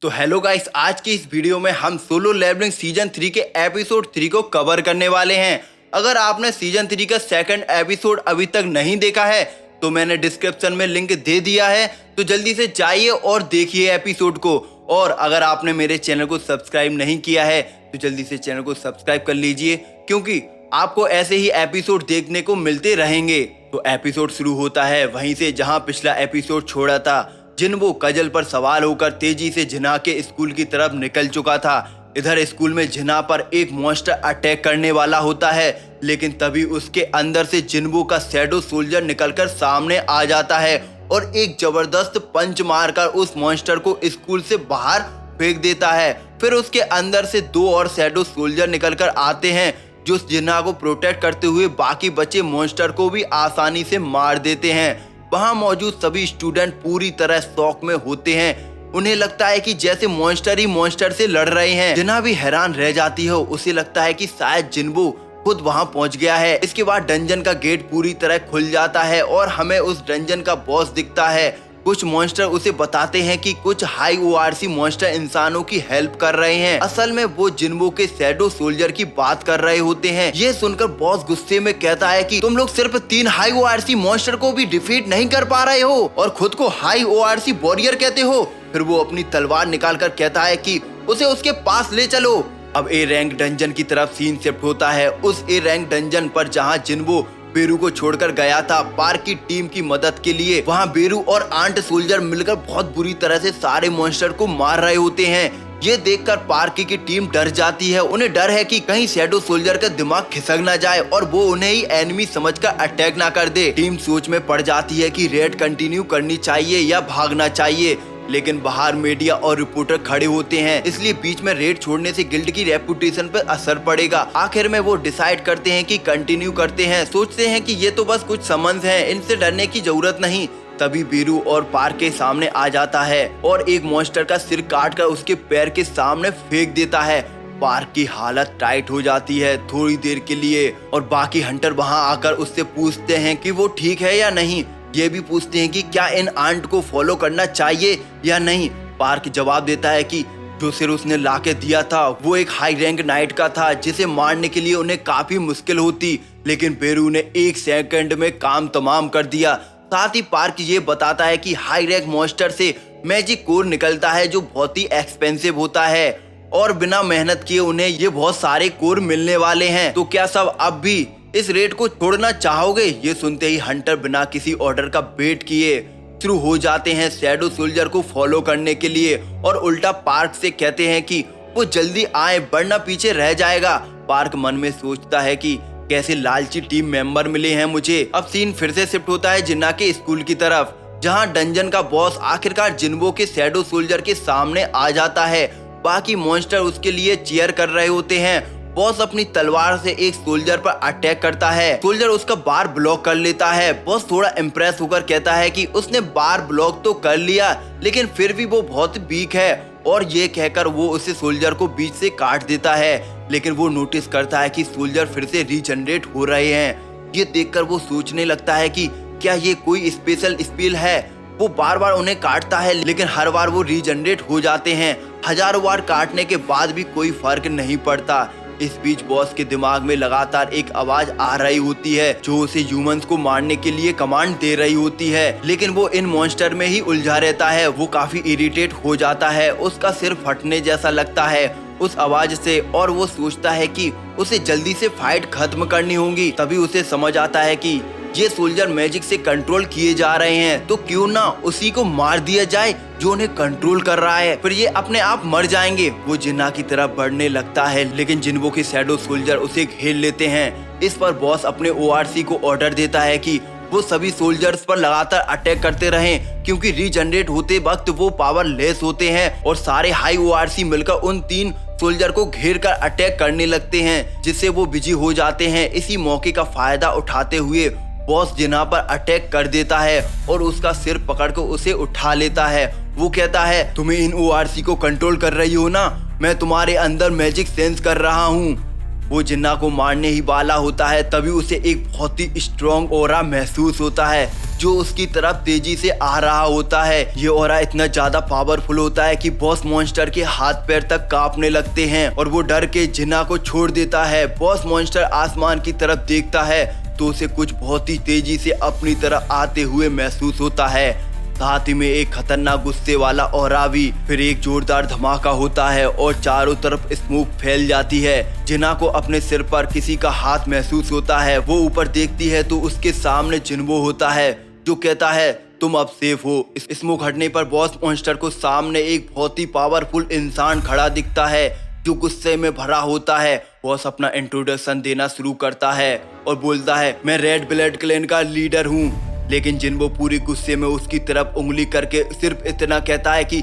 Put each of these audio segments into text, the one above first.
तो hello guys, आज की इस वीडियो में हम सोलो लेवलिंग सीजन 3 के एपिसोड 3 को कवर करने वाले हैं। अगर आपने सीजन 3 का सेकंड एपिसोड अभी तक नहीं देखा है तो मैंने डिस्क्रिप्शन में लिंक दे दिया है, तो जल्दी से जाइए और देखिए एपिसोड को। और अगर आपने मेरे चैनल को सब्सक्राइब नहीं किया है तो जल्दी से चैनल को सब्सक्राइब कर लीजिए, क्योंकि आपको ऐसे ही एपिसोड देखने को मिलते रहेंगे। तो एपिसोड शुरू होता है वहीं से जहां पिछला एपिसोड छोड़ा था। जिन्वो कजल पर सवार होकर तेजी से जिना के स्कूल की तरफ निकल चुका था। इधर स्कूल में जिना पर एक मॉन्स्टर अटैक करने वाला होता है, लेकिन तभी उसके अंदर से जिन्वो का शैडो सोल्जर निकलकर सामने आ जाता है और एक जबरदस्त पंच मारकर उस मॉन्स्टर को स्कूल से बाहर फेंक देता है। फिर उसके अंदर से दो और शैडो सोल्जर निकलकर आते हैं जो जिना को प्रोटेक्ट करते हुए बाकी बचे मॉन्स्टर को भी आसानी से मार देते हैं। वहां मौजूद सभी स्टूडेंट पूरी तरह शॉक में होते हैं। उन्हें लगता है कि जैसे मॉन्स्टर ही मॉन्स्टर से लड़ रहे हैं। जिना भी हैरान रह जाती है, उसे लगता है कि शायद जिन्वो खुद वहां पहुंच गया है। इसके बाद डंजन का गेट पूरी तरह खुल जाता है और हमें उस डंजन का बॉस दिखता है। कुछ मॉन्स्टर उसे बताते हैं कि कुछ हाई ओआरसी मॉन्स्टर इंसानों की हेल्प कर रहे हैं। असल में वो जिन्वो के शैडो सोल्जर की बात कर रहे होते हैं। ये सुनकर बॉस गुस्से में कहता है कि तुम लोग सिर्फ 3 हाई ओआरसी मॉन्स्टर को भी डिफीट नहीं कर पा रहे हो और खुद को हाई ओआरसी वॉरियर कहते हो। फिर वो अपनी तलवार निकाल कर कहता है कि उसे उसके पास ले चलो। अब ए रैंक डंजन की तरफ सीन शिफ्ट होता है। उस ए रैंक डंजन पर जहाँ जिन्वो बेरू को छोड़कर गया था पार्क की टीम की मदद के लिए, वहाँ बेरू और आंट सोल्जर मिलकर बहुत बुरी तरह से सारे मॉन्स्टर को मार रहे होते हैं। ये देखकर पार्क की टीम डर जाती है। उन्हें डर है कि कहीं शैडो सोल्जर का दिमाग खिसक ना जाए और वो उन्हें ही एनिमी समझकर अटैक ना कर दे। टीम सोच में पड़ जाती है कि रेड कंटिन्यू करनी चाहिए या भागना चाहिए, लेकिन बाहर मीडिया और रिपोर्टर खड़े होते हैं, इसलिए बीच में रेड छोड़ने से गिल्ड की रेपुटेशन पर असर पड़ेगा। आखिर में वो डिसाइड करते हैं कि कंटिन्यू करते हैं। सोचते हैं कि ये तो बस कुछ समन्स हैं, इनसे डरने की जरूरत नहीं। तभी बीरू और पार्क के सामने आ जाता है और एक मॉन्स्टर का सिर काटकर उसके पैर के सामने फेंक देता है। पार्क की हालत टाइट हो जाती है थोड़ी देर के लिए और बाकी हंटर वहां आकर उससे पूछते हैं कि वो ठीक है या नहीं। ये भी पूछते हैं कि क्या इन आंट को फॉलो करना चाहिए या नहीं। पार्क जवाब देता है कि जो सिर उसने लाके दिया था वो एक हाई रैंक नाइट का था, जिसे मारने के लिए उन्हें काफी मुश्किल होती, लेकिन बेरू ने 1 सेकंड में काम तमाम कर दिया। साथ ही पार्क ये बताता है कि हाई रैंक मॉन्स्टर से मैजिक कोर निकलता है जो बहुत ही एक्सपेंसिव होता है और बिना मेहनत किए उन्हें ये बहुत सारे कोर मिलने वाले हैं। तो क्या सब अब भी इस रेड को छोड़ना चाहोगे? ये सुनते ही हंटर बिना किसी ऑर्डर का वेट किए शुरू हो जाते हैं शैडो सोल्जर को फॉलो करने के लिए और उल्टा पार्क से कहते हैं कि वो जल्दी आए वरना पीछे रह जाएगा। पार्क मन में सोचता है कि कैसे लालची टीम मेंबर मिले हैं मुझे। अब सीन फिर से शिफ्ट होता है जिन्ना के स्कूल की तरफ, जहाँ डंजन का बॉस आखिरकार जिन्वो के शैडो सोल्जर के सामने आ जाता है। बाकी मॉन्स्टर उसके लिए चीयर कर रहे होते हैं। बॉस अपनी तलवार से एक सोल्जर पर अटैक करता है। सोल्जर उसका बार ब्लॉक कर लेता है। बॉस थोड़ा इम्प्रेस होकर कहता है कि उसने बार ब्लॉक तो कर लिया, लेकिन फिर भी वो बहुत वीक है, और ये कहकर वो उसे सोल्जर को बीच से काट देता है। लेकिन वो नोटिस करता है कि सोल्जर फिर से रीजनरेट हो रहे हैं। ये देखकर वो सोचने लगता है कि क्या ये कोई स्पेशल स्पेल है। वो बार बार उन्हें काटता है, लेकिन हर बार वो रीजनरेट हो जाते हैं। हजारों बार काटने के बाद भी कोई फर्क नहीं पड़ता। इस बीच बॉस के दिमाग में लगातार एक आवाज आ रही होती है जो उसे ह्यूमंस को मारने के लिए कमांड दे रही होती है, लेकिन वो इन मॉन्स्टर में ही उलझा रहता है। वो काफी इरिटेट हो जाता है, उसका सिर फटने जैसा लगता है उस आवाज से, और वो सोचता है कि उसे जल्दी से फाइट खत्म करनी होगी। तभी उसे समझ आता है कि ये सोल्जर मैजिक से कंट्रोल किए जा रहे हैं, तो क्यों ना उसी को मार दिया जाए जो उन्हें कंट्रोल कर रहा है, फिर ये अपने आप मर जाएंगे। वो जिन्ना की तरफ बढ़ने लगता है, लेकिन जिन्वो के शैडो सोल्जर उसे घेर लेते हैं। इस पर बॉस अपने ओआरसी को ऑर्डर देता है कि वो सभी सोल्जर्स पर लगातार अटैक करते रहें, क्योंकि रीजनरेट होते वक्त वो पावरलेस होते हैं और सारे हाई ओआरसी मिलकर उन 3 सोल्जर को घेर कर अटैक करने लगते हैं, जिससे वो बिजी हो जाते हैं। इसी मौके का फायदा उठाते हुए बॉस जिना पर अटैक कर देता है और उसका सिर पकड़कर उसे उठा लेता है। वो कहता है, तुम्हें इन ओआरसी को कंट्रोल कर रही हो ना, मैं तुम्हारे अंदर मैजिक सेंस कर रहा हूँ। वो जिन्ना को मारने ही वाला होता है, तभी उसे एक बहुत ही स्ट्रॉन्ग ऑरा महसूस होता है। जो उसकी तरफ तेजी से आ रहा होता है। ये ऑरा इतना ज्यादा पावरफुल होता है कि बॉस मॉन्स्टर के हाथ पैर तक कांपने लगते हैं और वो डर के जिन्ना को छोड़ देता है। बॉस मॉन्स्टर आसमान की तरफ देखता है तो उसे कुछ बहुत ही तेजी से अपनी तरफ आते हुए महसूस होता है। साथ ही में एक खतरनाक गुस्से वाला ऑरा भी। फिर एक जोरदार धमाका होता है और चारों तरफ स्मोक फैल जाती है। जिन्ना को अपने सिर पर किसी का हाथ महसूस होता है। वो ऊपर देखती है तो उसके सामने जिन्वो होता है जो कहता है तुम अब सेफ हो। इस स्मोक हटने पर बॉस मॉन्स्टर को सामने एक बहुत ही पावरफुल इंसान खड़ा दिखता है जो गुस्से में भरा होता है। बॉस अपना इंट्रोडक्शन देना शुरू करता है और बोलता है मैं रेड ब्लड क्लैन का लीडर हूँ। लेकिन जिन्वो पूरी गुस्से में उसकी तरफ उंगली करके सिर्फ इतना कहता है कि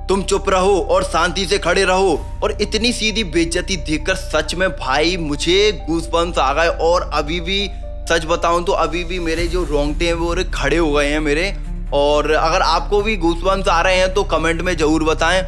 तुम चुप रहो और शांति से खड़े रहो। और इतनी सीधी बेइज्जती देखकर सच में भाई मुझे गूज़बम्स आ गए और अभी भी सच बताऊं तो अभी भी मेरे जो रोंगटे हैं वो खड़े हो गए हैं मेरे। और अगर आपको भी गूज़बम्स आ रहे हैं तो कमेंट में जरूर बताएं।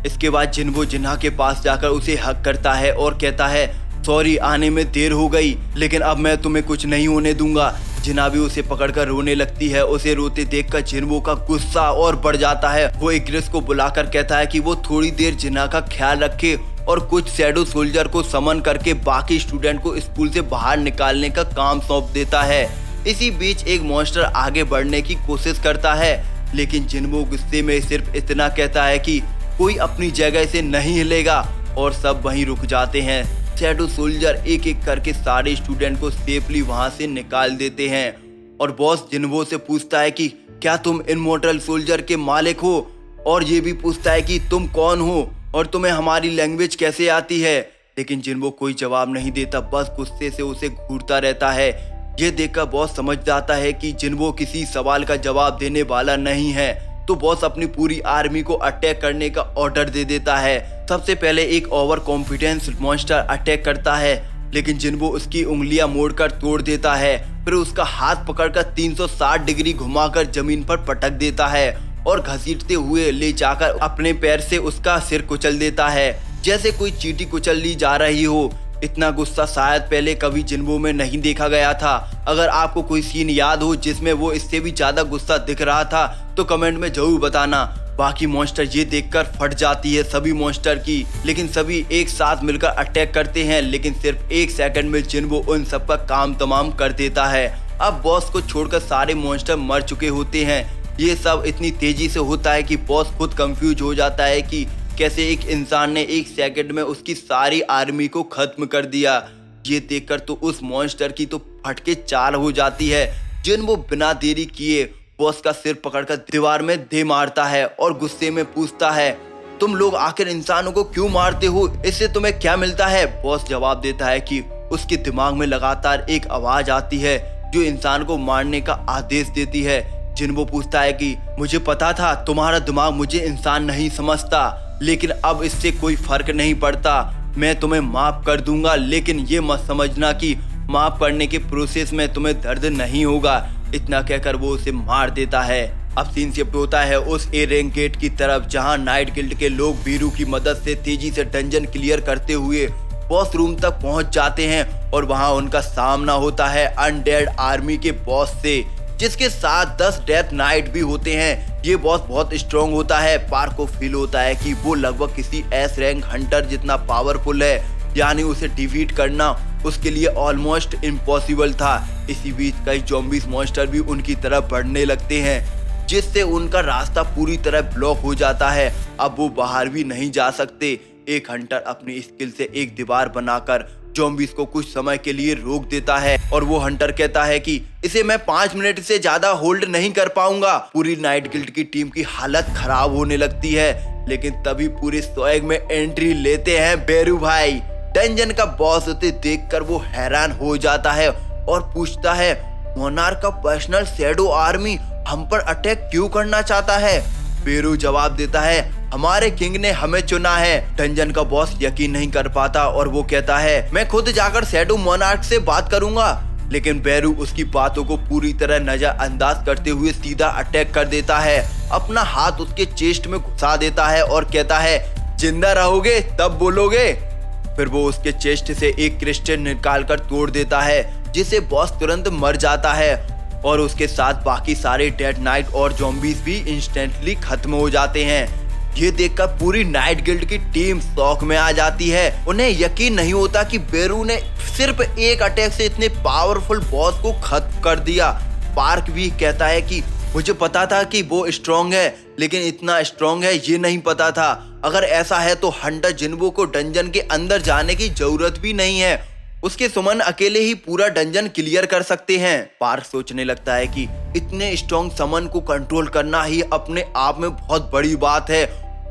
इसके बाद जिन्वो जिन्ना के पास जाकर उसे हक करता है और कहता है सॉरी आने में देर हो गई, लेकिन अब मैं तुम्हें कुछ नहीं होने दूंगा। जिन्ना भी उसे पकड़कर रोने लगती है। उसे रोते देखकर जिन्वो का गुस्सा और बढ़ जाता है। वो इग्रिस को बुलाकर कहता है कि वो थोड़ी देर जिन्ना का ख्याल रखे और कुछ शैडो सोल्जर को समन करके बाकी स्टूडेंट को स्कूल से बाहर निकालने का काम सौंप देता है। इसी बीच एक मॉन्स्टर आगे बढ़ने की कोशिश करता है, लेकिन जिन्वो गुस्से में सिर्फ इतना कहता है कि कोई अपनी जगह से नहीं हिलेगा और सब वहीं रुक जाते हैं। शैडो सोल्जर एक एक करके सारे स्टूडेंट को सेफली वहां से निकाल देते हैं और बॉस जिन्वो से पूछता है कि क्या तुम इमॉर्टल सोल्जर के मालिक हो, और ये भी पूछता है कि तुम कौन हो और तुम्हें हमारी लैंग्वेज कैसे आती है। लेकिन जिन्वो कोई जवाब नहीं देता, बस गुस्से से उसे घूरता रहता है। ये देखकर बॉस समझ जाता है कि जिन्वो किसी सवाल का जवाब देने वाला नहीं है, तो बॉस अपनी पूरी आर्मी को अटैक करने का ऑर्डर दे देता है। सबसे पहले एक ओवर कॉन्फिडेंस मॉन्स्टर अटैक करता है, लेकिन जिन्वो उसकी उंगलियां मोड़कर तोड़ देता है। फिर उसका हाथ पकड़कर 360 डिग्री घुमाकर जमीन पर पटक देता है और घसीटते हुए ले जाकर अपने पैर से उसका सिर कुचल देता है, जैसे कोई चींटी कुचल ली जा रही हो। इतना गुस्सा शायद पहले कभी जिन्वो में नहीं देखा गया था। अगर आपको कोई सीन याद हो जिसमें वो इससे भी ज्यादा गुस्सा दिख रहा था तो कमेंट में जरूर बताना। बाकी मॉन्स्टर ये देखकर फट जाती है सभी मॉन्स्टर की, लेकिन सभी एक साथ मिलकर अटैक करते हैं। लेकिन सिर्फ एक सेकंड में जिन्वो उन सब का काम तमाम कर देता है। अब बॉस को छोड़कर सारे मॉन्स्टर मर चुके होते हैं। ये सब इतनी तेजी से होता है कि बॉस खुद कंफ्यूज हो जाता है कि कैसे एक इंसान ने एक सेकंड में उसकी सारी आर्मी को खत्म कर दिया। ये देखकर तो उस मॉन्स्टर की तो फटके चाल हो जाती है। जिन्वो बिना देरी किए बॉस का सिर पकड़कर दीवार में दे मारता है और गुस्से में पूछता है तुम लोग आखिर इंसानों को क्यों मारते हो, इससे तुम्हें क्या मिलता है। बॉस जवाब देता है कि उसके दिमाग में लगातार एक आवाज आती है जो इंसान को मारने का आदेश देती है। जिन्वो पूछता है कि मुझे पता था तुम्हारा दिमाग मुझे इंसान नहीं समझता, लेकिन अब इससे कोई फर्क नहीं पड़ता। मैं तुम्हें माफ कर दूंगा, लेकिन ये मत समझना कि माफ करने के प्रोसेस में तुम्हें दर्द नहीं होगा। इतना कहकर वो उसे मार देता है। अब सीन शिफ्ट होता है उस ए रैंक गेट की तरफ, जहां नाइट गिल्ड के लोग बीरू की मदद से तेजी से डंजन क्लियर करते हुए बॉस रूम तक पहुंच जाते हैं और वहां उनका सामना होता है अनडेड आर्मी के बॉस से, जिसके साथ 10 डेथ नाइट भी होते हैं। ये बॉस बहुत स्ट्रॉन्ग होता है। पार्क को फील होता है कि वो लगभग किसी एस रैंक हंटर जितना पावरफुल है, यानी उसे डिफीट करना उसके लिए ऑलमोस्ट इम्पॉसिबल था। इसी बीच कई ज़ॉम्बीज मॉन्स्टर भी उनकी तरफ बढ़ने लगते हैं, जिससे उनका रास्ता पूरी तरह ब्लॉक हो जाता है। अब वो बाहर भी नहीं जा सकते। एक हंटर अपनी स्किल से एक दीवार बनाकर ज़ॉम्बीज को कुछ समय के लिए रोक देता है और वो हंटर कहता है कि इसे मैं 5 मिनट से ज्यादा होल्ड नहीं कर पाऊंगा। पूरी नाइट गिल्ड की टीम की हालत खराब होने लगती है, लेकिन तभी पूरे स्वैग में एंट्री लेते हैं बेरू भाई। डंजन का बॉस उसे देखकर वो हैरान हो जाता है और पूछता है मोनार्क का पर्सनल शैडो आर्मी हम पर अटैक क्यों करना चाहता है। बेरू जवाब देता है हमारे किंग ने हमें चुना है। डंजन का बॉस यकीन नहीं कर पाता और वो कहता है मैं खुद जाकर शैडो मोनार्क से बात करूंगा। लेकिन बेरू उसकी बातों को पूरी तरह नजरअंदाज करते हुए सीधा अटैक कर देता है। अपना हाथ उसके चेस्ट में घुसा देता है और कहता है जिंदा रहोगे तब बोलोगे। फिर वो उसके चेस्ट से एक क्रिस्टल निकालकर तोड़ देता है, जिसे बॉस तुरंत मर जाता है और उसके साथ बाकी सारे डेड नाइट और ज़ॉम्बीज भी इंस्टेंटली खत्म हो जाते हैं। ये देखकर पूरी नाइट गिल्ड की टीम शॉक में आ जाती है। उन्हें यकीन नहीं होता कि बेरू ने सिर्फ एक अटैक से इतने पावरफुल बॉस को खत्म कर दिया। पार्क भी कहता है कि मुझे पता था कि वो स्ट्रॉन्ग है, लेकिन इतना स्ट्रॉन्ग है ये नहीं पता था। अगर ऐसा है तो हंटर जिन्वो को डंजन के अंदर जाने की जरूरत भी नहीं है, उसके सुमन अकेले ही पूरा डंजन क्लियर कर सकते हैं। पार्क सोचने लगता है कि इतने स्ट्रॉन्ग समन को कंट्रोल करना ही अपने आप में बहुत बड़ी बात है,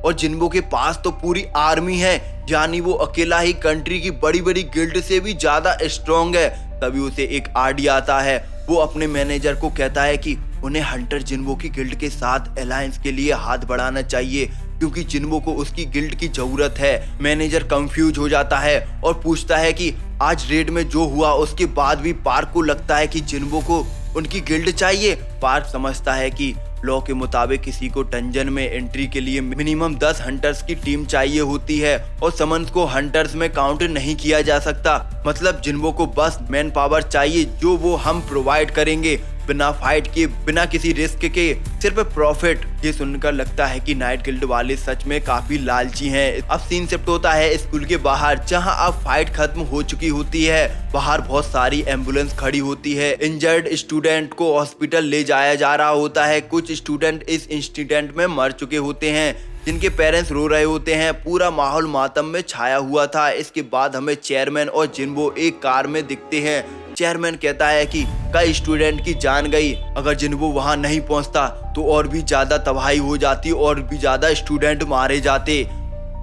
और जिन्वो के पास तो पूरी आर्मी है, यानी वो अकेला ही कंट्री की बड़ी बड़ी गिल्ड से भी ज्यादा स्ट्रॉन्ग है। तभी उसे एक आइडिया आता है। वो अपने मैनेजर को कहता है कि उन्हें हंटर जिन्वो की गिल्ड के साथ अलायंस के लिए हाथ बढ़ाना चाहिए, क्योंकि जिन्वो को उसकी गिल्ड की जरूरत है। मैनेजर कंफ्यूज हो जाता है और पूछता है कि आज रेड में जो हुआ उसके बाद भी पार्क को लगता है कि जिन्वो को उनकी गिल्ड चाहिए। पार्क समझता है कि लॉ के मुताबिक किसी को डंजन में एंट्री के लिए मिनिमम 10 हंटर्स की टीम चाहिए होती है, और समन्स को हंटर्स में काउंट नहीं किया जा सकता। मतलब जिन्वो को बस मैन पावर चाहिए, जो वो हम प्रोवाइड करेंगे, बिना फाइट के, बिना किसी रिस्क के, सिर्फ प्रॉफिट। ये सुनकर लगता है कि नाइट गिल्ड वाले सच में काफी लालची हैं। अब सीन शिफ्ट होता है स्कूल के बाहर, जहां अब फाइट खत्म हो चुकी होती है। बाहर बहुत सारी एम्बुलेंस खड़ी होती है। इंजर्ड स्टूडेंट को हॉस्पिटल ले जाया जा रहा होता है। कुछ स्टूडेंट इस इंसिडेंट में मर चुके होते हैं, जिनके पेरेंट्स रो रहे होते हैं। पूरा माहौल मातम में छाया हुआ था। इसके बाद हमें चेयरमैन और जिन्वो एक कार में दिखते हैं। चेयरमैन कहता है कि कई स्टूडेंट की जान गई, अगर जिन्वो वहां नहीं पहुंचता तो और भी ज्यादा तबाही हो जाती और भी ज्यादा स्टूडेंट मारे जाते।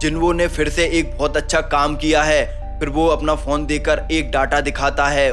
जिन्वो ने फिर से एक बहुत अच्छा काम किया है। फिर वो अपना फोन देकर एक डाटा दिखाता है,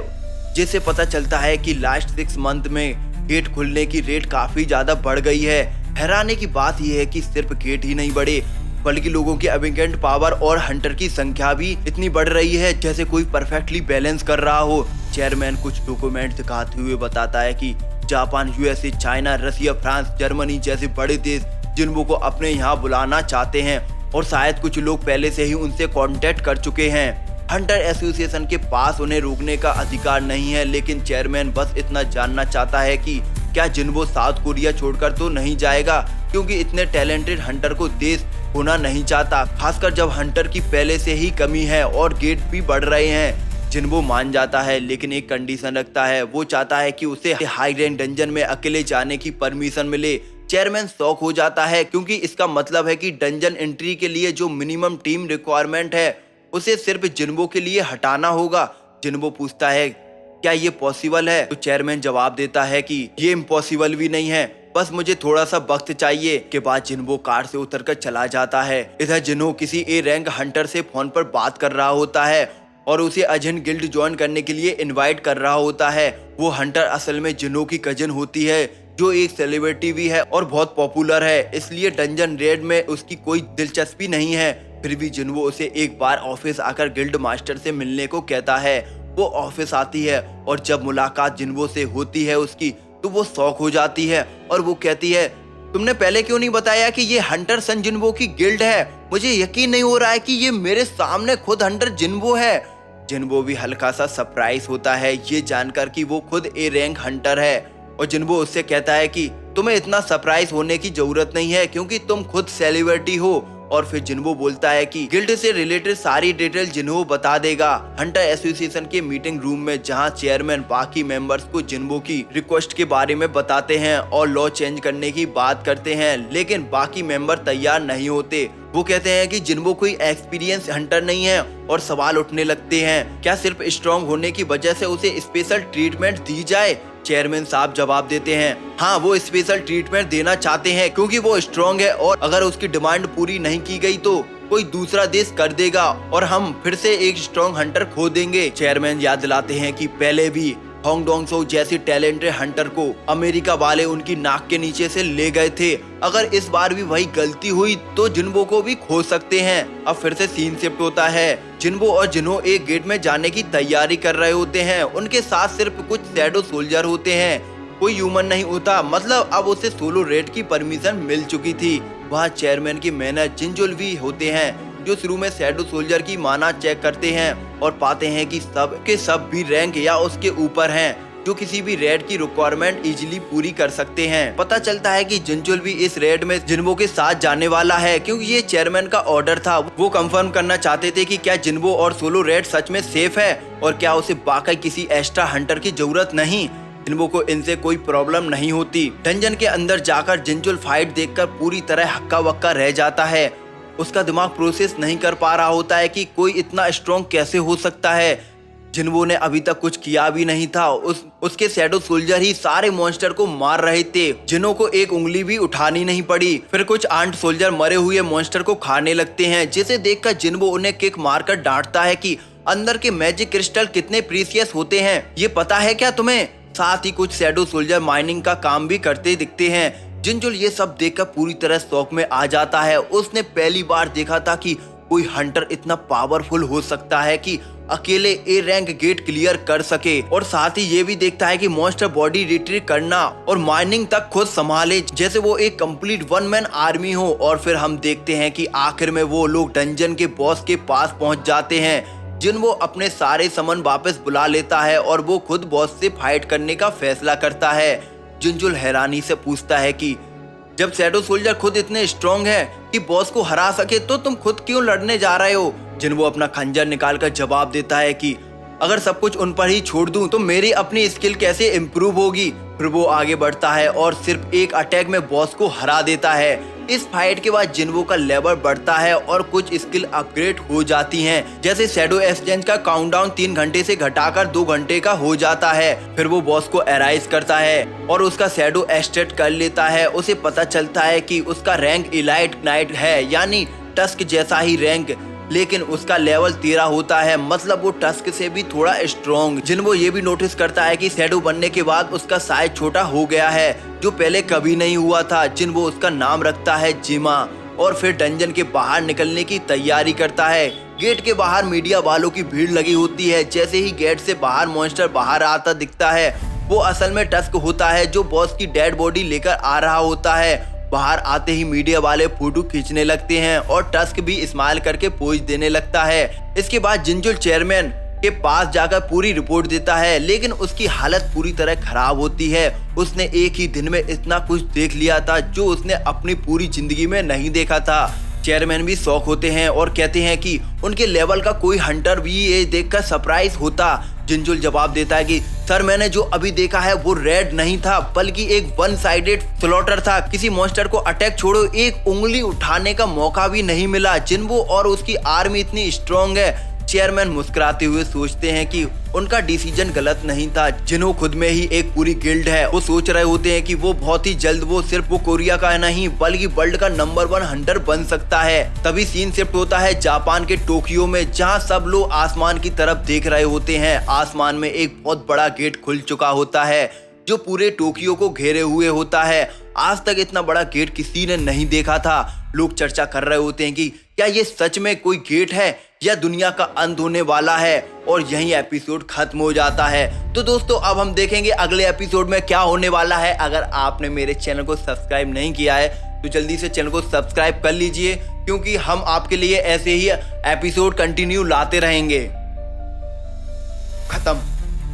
जिससे पता चलता है कि लास्ट 6 मंथ में गेट खुलने की रेट काफी ज्यादा बढ़ गई है। हैरानी की बात यह है कि सिर्फ गेट ही नहीं बढ़े, बल्कि लोगों की अवेकेंट पावर और हंटर की संख्या भी इतनी बढ़ रही है जैसे कोई परफेक्टली बैलेंस कर रहा हो। चेयरमैन कुछ डॉक्यूमेंट दिखाते हुए बताता है कि जापान, यूएसए, चाइना, रसिया, फ्रांस, जर्मनी जैसे बड़े देश जिन्वो को अपने यहाँ बुलाना चाहते हैं, और शायद कुछ लोग पहले से ही उनसे कांटेक्ट कर चुके हैं। हंटर एसोसिएशन के पास उन्हें रोकने का अधिकार नहीं है, लेकिन चेयरमैन बस इतना जानना चाहता है कि क्या जिन्वो साउथ कोरिया छोड़कर तो नहीं जाएगा, क्योंकि इतने टैलेंटेड हंटर को देश होना नहीं चाहता, खासकर जब हंटर की पहले से ही कमी है और गेट भी बढ़ रहे हैं। जिन्वो मान जाता है, लेकिन एक कंडीशन रखता है। वो चाहता है कि उसे हाई रैंक डंजन में अकेले जाने की परमिशन मिले। चेयरमैन शॉक हो जाता है, क्योंकि इसका मतलब है कि डंजन एंट्री के लिए जो मिनिमम टीम रिक्वायरमेंट है उसे सिर्फ जिन्वो के लिए हटाना होगा। जिन्वो पूछता है क्या ये पॉसिबल है, तो चेयरमैन जवाब देता है कि ये इम्पॉसिबल भी नहीं है, बस मुझे थोड़ा सा वक्त चाहिए। के बाद जिन्वो कार से उतरकर चला जाता है। इधर जिन्वो किसी ए रैंक हंटर से फोन पर बात कर रहा होता है और उसे अर्जेंट गिल्ड ज्वाइन करने के लिए इनवाइट कर रहा होता है। वो हंटर असल में जिन्वो की कजिन होती है, जो एक सेलिब्रिटी भी है और बहुत पॉपुलर है, इसलिए डंजन रेड में उसकी कोई दिलचस्पी नहीं है। फिर भी जिन्वो उसे एक बार ऑफिस आकर गिल्ड मास्टर से मिलने को कहता है। वो ऑफिस आती है और जब मुलाकात जिन्वो से होती है उसकी, तो वो शॉक हो जाती है और वो कहती है तुमने पहले क्यों नहीं बताया कि ये हंटर सन जिन्वो की गिल्ड है। मुझे यकीन नहीं हो रहा है कि ये मेरे सामने खुद हंटर जिन्वो है। जिन्वो भी हल्का सा सरप्राइज होता है ये जानकर कि वो खुद ए रैंक हंटर है, और जिन्वो उससे कहता है कि तुम्हें इतना सरप्राइज होने की जरूरत नहीं है, क्योंकि तुम खुद सेलिब्रिटी हो। और फिर जिन्वो बोलता है कि गिल्ड से रिलेटेड सारी डिटेल जिन्वो बता देगा। हंटर एसोसिएशन के मीटिंग रूम में, जहां चेयरमैन बाकी मेंबर्स को जिन्वो की रिक्वेस्ट के बारे में बताते हैं और लॉ चेंज करने की बात करते हैं, लेकिन बाकी मेंबर तैयार नहीं होते। वो कहते हैं कि जिन्वो कोई एक्सपीरियंस हंटर नहीं है और सवाल उठने लगते हैं क्या सिर्फ स्ट्रॉन्ग होने की वजह से उसे स्पेशल ट्रीटमेंट दी जाए। चेयरमैन साहब जवाब देते हैं हाँ, वो स्पेशल ट्रीटमेंट देना चाहते हैं क्योंकि वो स्ट्रॉन्ग है, और अगर उसकी डिमांड पूरी नहीं की गई तो कोई दूसरा देश कर देगा और हम फिर से एक स्ट्रॉन्ग हंटर खो देंगे। चेयरमैन याद दिलाते हैं कि पहले भी होंग डोंग सो जैसे टैलेंटेड हंटर को अमेरिका वाले उनकी नाक के नीचे से ले गए थे। अगर इस बार भी वही गलती हुई तो जिन्वो को भी खो सकते हैं। अब फिर से सीन शिफ्ट होता है। जिन्वो और जिन्हो एक गेट में जाने की तैयारी कर रहे होते हैं। उनके साथ सिर्फ कुछ शैडो सोल्जर होते हैं, कोई ह्यूमन नहीं होता। मतलब अब उसे सोलो रेड की परमिशन मिल चुकी थी। वहाँ चेयरमैन के मैनेजर जिनजुल भी होते हैं, जो शुरू में शैडो सोल्जर की माना चेक करते हैं और पाते हैं कि सब के सब भी रैंक या उसके ऊपर हैं। जो किसी भी रेड की रिक्वायरमेंट इजीली पूरी कर सकते हैं। पता चलता है कि जिनचुल भी इस रेड में जिन्वो के साथ जाने वाला है, क्योंकि ये चेयरमैन का ऑर्डर था। वो कंफर्म करना चाहते थे कि क्या जिन्वो और सोलो रेड सच में सेफ है और क्या उसे बाकी किसी एक्स्ट्रा हंटर की जरूरत नहीं। जिन्वो को इनसे कोई प्रॉब्लम नहीं होती। डंजन के अंदर जाकर जिनचुल फाइट देखकर पूरी तरह हक्का बक्का रह जाता है। उसका दिमाग प्रोसेस नहीं कर पा रहा होता है कि कोई इतना स्ट्रॉन्ग कैसे हो सकता है। जिन्वो ने अभी तक कुछ किया भी नहीं था। उसके शैडो सोल्जर ही सारे मॉन्स्टर को मार रहे थे। जिन्हों को एक उंगली भी उठानी नहीं पड़ी। फिर कुछ आंट सोल्जर मरे हुए मॉन्स्टर को खाने लगते हैं, जिसे देखकर जिन्वो उन्हें किक मारकर डांटता है कि अंदर के मैजिक क्रिस्टल कितने प्रीसियस होते हैं, ये पता है क्या तुम्हें। साथ ही कुछ शैडो सोल्जर माइनिंग का काम भी करते दिखते हैं। जिनचुल ये सब देखकर पूरी तरह शौक में आ जाता है। उसने पहली बार देखा था कि कोई हंटर इतना पावरफुल हो सकता है कि अकेले ए रैंक गेट क्लियर कर सके, और साथ ही ये भी देखता है कि मॉन्स्टर बॉडी रिट्रीव करना और माइनिंग तक खुद संभाले, जैसे वो एक कंप्लीट वन मैन आर्मी हो। और फिर हम देखते हैं कि आखिर में वो लोग डंजन के बॉस के पास पहुंच जाते हैं। जिन्वो अपने सारे समन वापस बुला लेता है और वो खुद बॉस से फाइट करने का फैसला करता है। जिनचुल हैरानी से पूछता है कि जब शैडो सोल्जर खुद इतने स्ट्रॉन्ग है कि बॉस को हरा सके, तो तुम खुद क्यों लड़ने जा रहे हो। जिन्वो अपना खंजर निकालकर जवाब देता है कि अगर सब कुछ उन पर ही छोड़ दूं तो मेरी अपनी स्किल कैसे इम्प्रूव होगी। फिर वो आगे बढ़ता है और सिर्फ एक अटैक में बॉस को हरा देता है। इस फाइट के बाद जिन्वो का लेवल बढ़ता है और कुछ स्किल अपग्रेड हो जाती हैं, जैसे शैडो एक्सचेंज का काउंटडाउन 3 घंटे से घटाकर 2 घंटे का हो जाता है। फिर वो बॉस को एराइज करता है और उसका शैडो एक्सट्रैक्ट कर लेता है। उसे पता चलता है कि उसका रैंक इलाइट नाइट है, यानी टस्क जैसा ही रैंक, लेकिन उसका लेवल 13 होता है, मतलब वो टस्क से भी थोड़ा स्ट्रॉन्ग। जिन्वो ये भी नोटिस करता है कि शैडो बनने के बाद उसका साइज छोटा हो गया है, जो पहले कभी नहीं हुआ था। जिन्वो उसका नाम रखता है जिमा और फिर डंजन के बाहर निकलने की तैयारी करता है। गेट के बाहर मीडिया वालों की भीड़ लगी होती है। जैसे ही गेट से बाहर मॉन्स्टर बाहर आता दिखता है, वो असल में टस्क होता है, जो बॉस की डेड बॉडी लेकर आ रहा होता है। बाहर आते ही मीडिया वाले फोटो खींचने लगते हैं और टस्क भी स्माइल करके पोज देने लगता है। इसके बाद जिनचुल चेयरमैन के पास जाकर पूरी रिपोर्ट देता है, लेकिन उसकी हालत पूरी तरह खराब होती है। उसने एक ही दिन में इतना कुछ देख लिया था जो उसने अपनी पूरी जिंदगी में नहीं देखा था। चेयरमैन भी शॉक होते हैं और कहते हैं कि उनके लेवल का कोई हंटर भी ये देखकर सरप्राइज होता। जिनचुल जवाब देता है कि सर, मैंने जो अभी देखा है वो रेड नहीं था, बल्कि एक वन साइडेड स्लॉटर था। किसी मॉन्स्टर को अटैक छोड़ो, एक उंगली उठाने का मौका भी नहीं मिला। जिन्वो और उसकी आर्मी इतनी स्ट्रॉन्ग है। चेयरमैन मुस्कुराते हुए सोचते हैं कि उनका डिसीजन गलत नहीं था। जिन्हों खुद में ही एक पूरी गिल्ड है। वो सोच रहे होते हैं कि वो बहुत ही जल्द वो सिर्फ वो कोरिया का नहीं बल्कि वर्ल्ड का नंबर 1 हंटर बन सकता है। तभी सीन शिफ्ट होता है जापान के टोक्यो में, जहां सब लोग आसमान की तरफ देख रहे होते हैं। आसमान में एक बहुत बड़ा गेट खुल चुका होता है, जो पूरे टोक्यो को घेरे हुए होता है। आज तक इतना बड़ा गेट किसी ने नहीं देखा था। लोग चर्चा कर रहे होते हैं कि क्या ये सच में कोई गेट है या दुनिया का अंत होने वाला है, और यही एपिसोड खत्म हो जाता है। तो दोस्तों, अब हम देखेंगे अगले एपिसोड में क्या होने वाला है। अगर आपने मेरे चैनल को सब्सक्राइब नहीं किया है तो जल्दी से चैनल को सब्सक्राइब कर लीजिए, क्योंकि हम आपके लिए ऐसे ही एपिसोड कंटिन्यू लाते रहेंगे। खत्म।